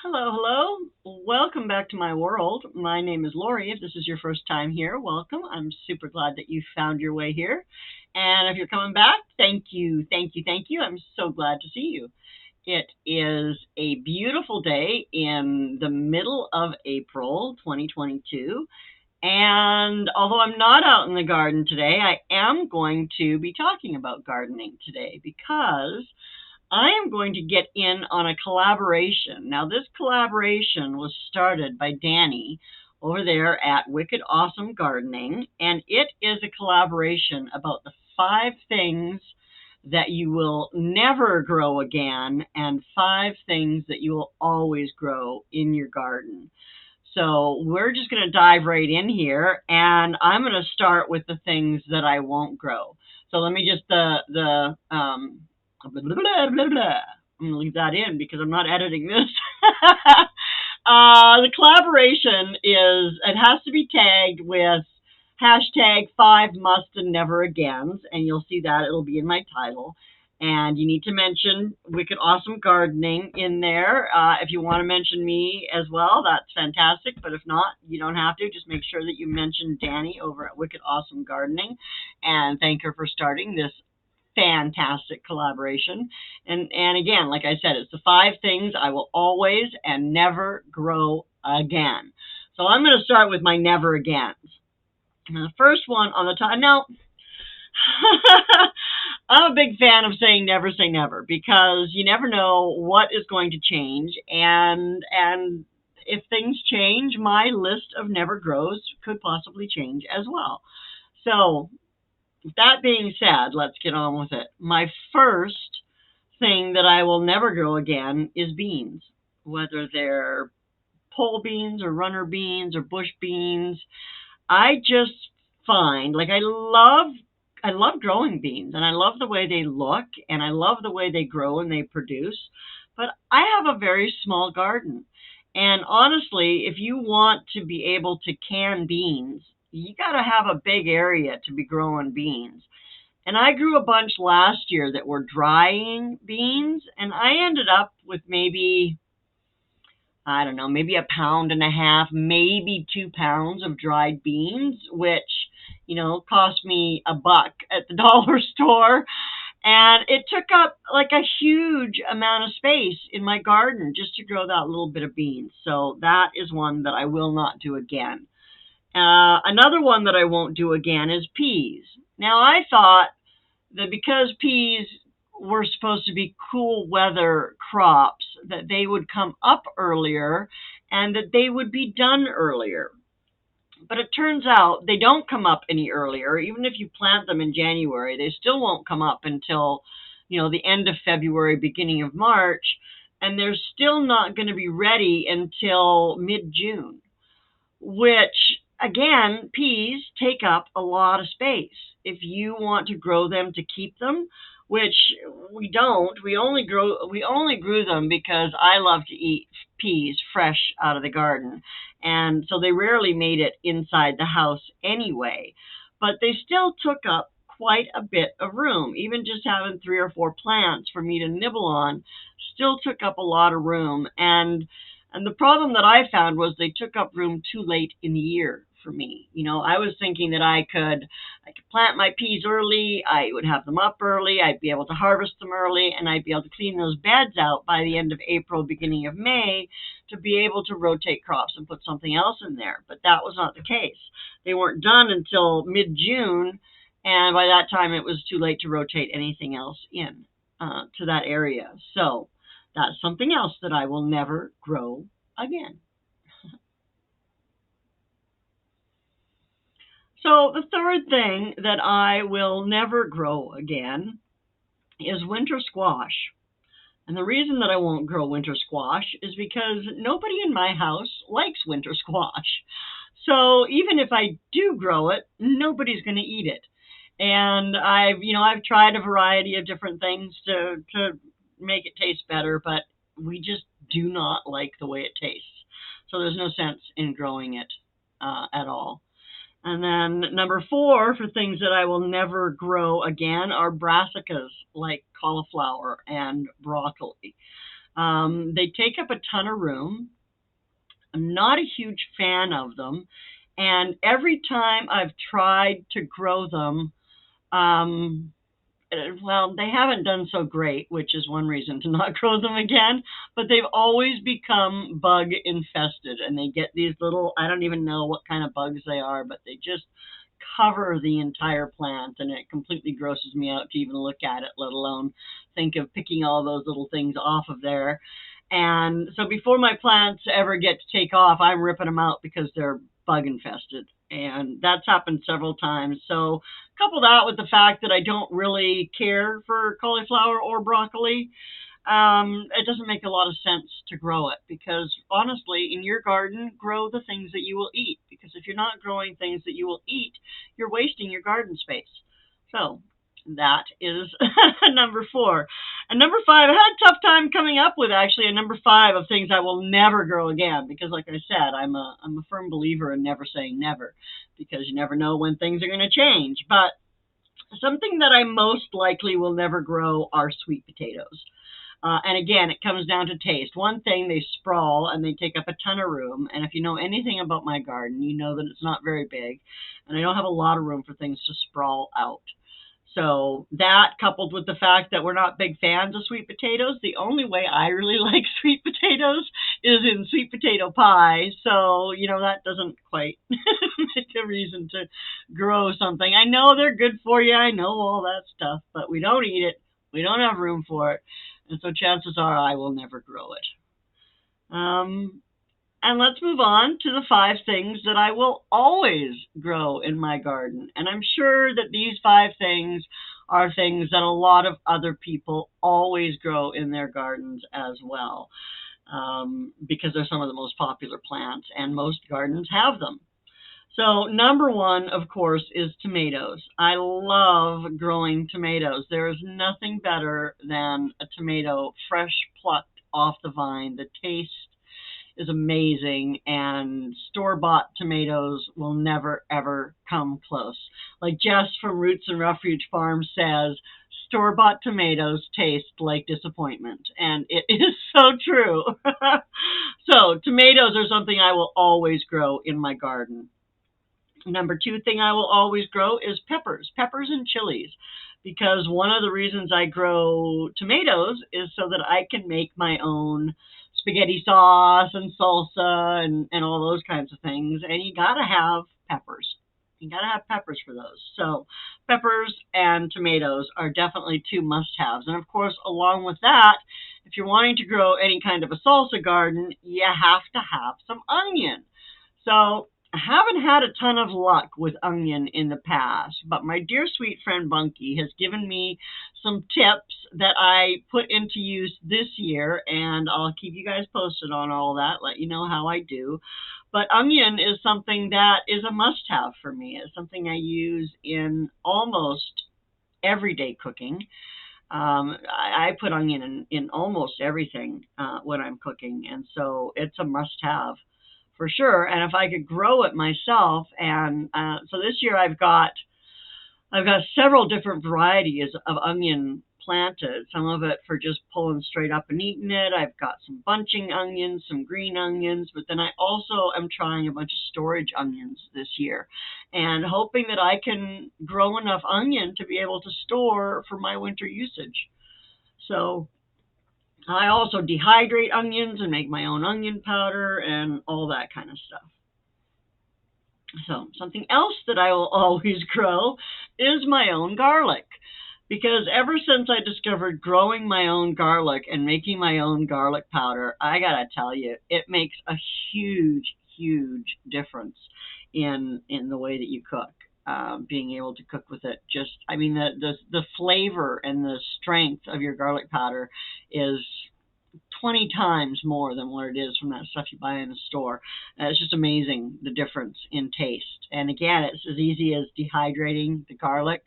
Hello, hello. Welcome back to my world. My name is Lorrie. If this is your first time here, welcome. I'm super glad that you found your way here. And if you're coming back, thank you, thank you, thank you. I'm so glad to see you. It is a beautiful day in the middle of April 2022. And although I'm not out in the garden today, I am going to be talking about gardening today because I am going to get in on a collaboration. Now, this collaboration was started by Danny over there at Wicked Awesome Gardening, and it is a collaboration about the 5 things that you will never grow again and 5 things that you will always grow in your garden. So we're just going to dive right in here, and I'm going to start with the things that I won't grow. So let me just blah, blah, blah, blah, blah. I'm going to leave that in because I'm not editing this. The collaboration it has to be tagged with hashtag 5 Mustsandneveragains, and you'll see that it'll be in my title. And you need to mention Wicked Awesome Gardening in there. If you want to mention me as well, that's fantastic. But if not, you don't have to. Just make sure that you mention Danny over at Wicked Awesome Gardening and thank her for starting this fantastic collaboration. And again, like I said, it's the 5 things I will always and never grow again. So I'm going to start with my never agains. The first one on the top. Now, I'm a big fan of saying never say never because you never know what is going to change, and if things change, my list of never grows could possibly change as well. So that being said, let's get on with it. My first thing that I will never grow again is beans, whether they're pole beans or runner beans or bush beans. I just find like I love growing beans and I love the way they look and I love the way they grow and they produce, but I have a very small garden. And honestly, if you want to be able to can beans, you got to have a big area to be growing beans. And I grew a bunch last year that were drying beans, and I ended up with maybe, I don't know, maybe a pound and a half, maybe 2 pounds of dried beans, which, cost me $1 at the dollar store. And it took up like a huge amount of space in my garden just to grow that little bit of beans. So that is one that I will not do again. Another one that I won't do again is peas. Now, I thought that because peas were supposed to be cool weather crops, that they would come up earlier and that they would be done earlier. But it turns out they don't come up any earlier. Even if you plant them in January, they still won't come up until, the end of February, beginning of March, and they're still not going to be ready until mid-June, which again, peas take up a lot of space. If you want to grow them to keep them, which we don't, we only grew them because I love to eat peas fresh out of the garden. And so they rarely made it inside the house anyway. But they still took up quite a bit of room. Even just having 3 or 4 plants for me to nibble on still took up a lot of room. And the problem that I found was they took up room too late in the year for me. I was thinking that I could plant my peas early, I would have them up early, I'd be able to harvest them early, and I'd be able to clean those beds out by the end of April, beginning of May, to be able to rotate crops and put something else in there. But that was not the case. They weren't done until mid-June, and by that time it was too late to rotate anything else in to that area. So that's something else that I will never grow again. So the third thing that I will never grow again is winter squash. And the reason that I won't grow winter squash is because nobody in my house likes winter squash. So even if I do grow it, nobody's going to eat it. And I've tried a variety of different things to make it taste better, but we just do not like the way it tastes. So there's no sense in growing it at all. And then number 4 for things that I will never grow again are brassicas like cauliflower and broccoli. They take up a ton of room. I'm not a huge fan of them. And every time I've tried to grow them, um, well, they haven't done so great, which is one reason to not grow them again. But they've always become bug infested, and they get these little, I don't even know what kind of bugs they are, but they just cover the entire plant, and it completely grosses me out to even look at it, let alone think of picking all those little things off of there. And so before my plants ever get to take off, I'm ripping them out because they're bug infested. And that's happened several times. So couple that with the fact that I don't really care for cauliflower or broccoli, it doesn't make a lot of sense to grow it, because honestly, in your garden, grow the things that you will eat. Because if you're not growing things that you will eat, you're wasting your garden space. So that is number 4. And number 5, I had a tough time coming up with actually a number 5 of things I will never grow again. Because like I said, I'm a firm believer in never saying never, because you never know when things are going to change. But something that I most likely will never grow are sweet potatoes. And again, it comes down to taste. One thing, they sprawl and they take up a ton of room. And if you know anything about my garden, you know that it's not very big, and I don't have a lot of room for things to sprawl out. So that, coupled with the fact that we're not big fans of sweet potatoes, the only way I really like sweet potatoes is in sweet potato pie. So, that doesn't quite make a reason to grow something. I know they're good for you. I know all that stuff, but we don't eat it. We don't have room for it. And so chances are I will never grow it. And let's move on to the 5 things that I will always grow in my garden. And I'm sure that these 5 things are things that a lot of other people always grow in their gardens as well, because they're some of the most popular plants, and most gardens have them. So number 1, of course, is tomatoes. I love growing tomatoes. There is nothing better than a tomato fresh plucked off the vine. The taste is amazing, and store-bought tomatoes will never, ever come close. Like Jess from Roots and Refuge Farm says, store-bought tomatoes taste like disappointment, and it is so true. So tomatoes are something I will always grow in my garden. Number 2 thing I will always grow is peppers and chilies, because one of the reasons I grow tomatoes is so that I can make my own spaghetti sauce and salsa and all those kinds of things. And you gotta have peppers. You gotta have peppers for those. So peppers and tomatoes are definitely 2 must-haves. And of course, along with that, if you're wanting to grow any kind of a salsa garden, you have to have some onion. So I haven't had a ton of luck with onion in the past, but my dear sweet friend Bunky has given me some tips that I put into use this year, and I'll keep you guys posted on all that, let you know how I do. But onion is something that is a must-have for me. It's something I use in almost everyday cooking. I put onion in almost everything when I'm cooking, and so it's a must-have for sure. And if I could grow it myself, and so this year I've got several different varieties of onion planted. Some of it for just pulling straight up and eating it. I've got some bunching onions, some green onions, but then I also am trying a bunch of storage onions this year, and hoping that I can grow enough onion to be able to store for my winter usage. So I also dehydrate onions and make my own onion powder and all that kind of stuff. So something else that I will always grow is my own garlic. Because ever since I discovered growing my own garlic and making my own garlic powder, I gotta tell you, it makes a huge, huge difference in the way that you cook. Being able to cook with it, the flavor and the strength of your garlic powder is 20 times more than what it is from that stuff you buy in the store. It's just amazing, the difference in taste. And again, it's as easy as dehydrating the garlic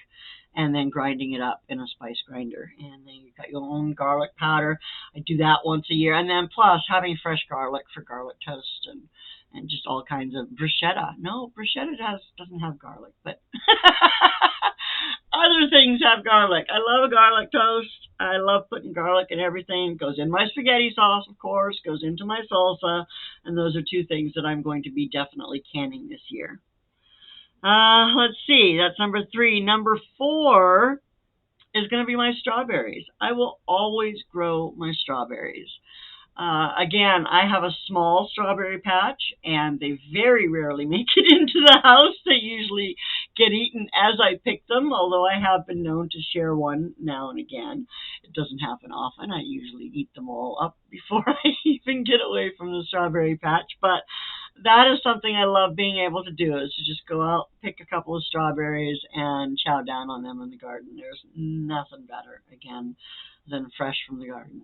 and then grinding it up in a spice grinder. And then you've got your own garlic powder. I do that once a year. And then plus having fresh garlic for garlic toast and just all kinds of bruschetta. No, bruschetta doesn't have garlic, but Other things have garlic. I love a garlic toast. I love putting garlic in everything. It goes in my spaghetti sauce, of course, goes into my salsa, and those are two things that I'm going to be definitely canning this year. Let's see. That's number 3. Number 4 is going to be my strawberries. I will always grow my strawberries. Again, I have a small strawberry patch, and they very rarely make it into the house. They usually get eaten as I pick them, although I have been known to share one now and again. It doesn't happen often. I usually eat them all up before I even get away from the strawberry patch, but that is something I love being able to do, is to just go out, pick a couple of strawberries, and chow down on them in the garden. There's nothing better, again, than fresh from the garden.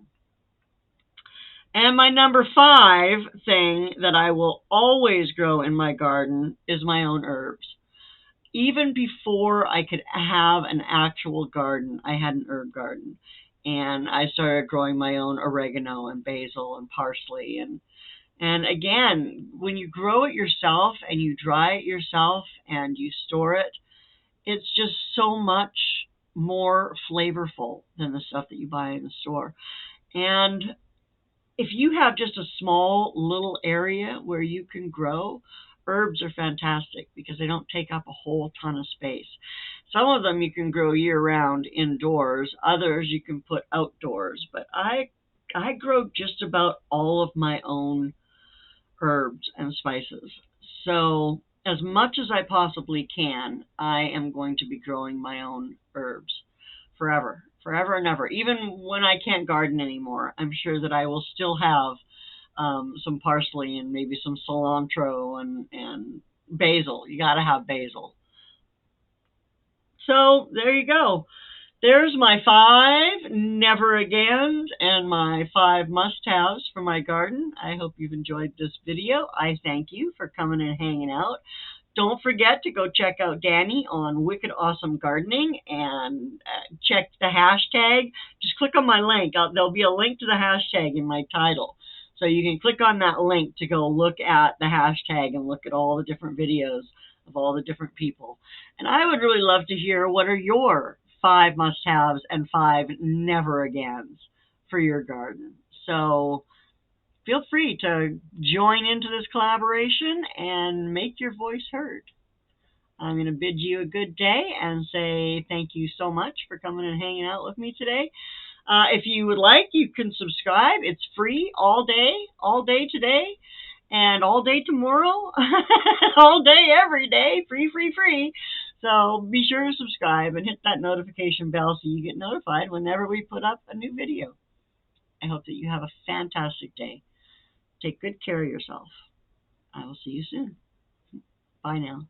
And my number 5 thing that I will always grow in my garden is my own herbs. Even before I could have an actual garden, I had an herb garden. And I started growing my own oregano and basil and parsley. And again, when you grow it yourself and you dry it yourself and you store it, it's just so much more flavorful than the stuff that you buy in the store. And if you have just a small little area where you can grow, herbs are fantastic because they don't take up a whole ton of space. Some of them you can grow year round indoors, others you can put outdoors, but I grow just about all of my own herbs and spices. So as much as I possibly can, I am going to be growing my own herbs forever, forever and ever. Even when I can't garden anymore, I'm sure that I will still have some parsley and maybe some cilantro and basil. You got to have basil. So there you go. There's my 5 never agains and my 5 must-haves for my garden. I hope you've enjoyed this video. I thank you for coming and hanging out. Don't forget to go check out Danny on Wicked Awesome Gardening and check the hashtag. Just click on my link. There'll be a link to the hashtag in my title. So you can click on that link to go look at the hashtag and look at all the different videos of all the different people. And I would really love to hear, what are your 5 must-haves and 5 never-agains for your garden. So feel free to join into this collaboration and make your voice heard. I'm going to bid you a good day and say thank you so much for coming and hanging out with me today. If you would like, you can subscribe. It's free all day today, and all day tomorrow, all day, every day, free, free, free. So be sure to subscribe and hit that notification bell so you get notified whenever we put up a new video. I hope that you have a fantastic day. Take good care of yourself. I will see you soon. Bye now.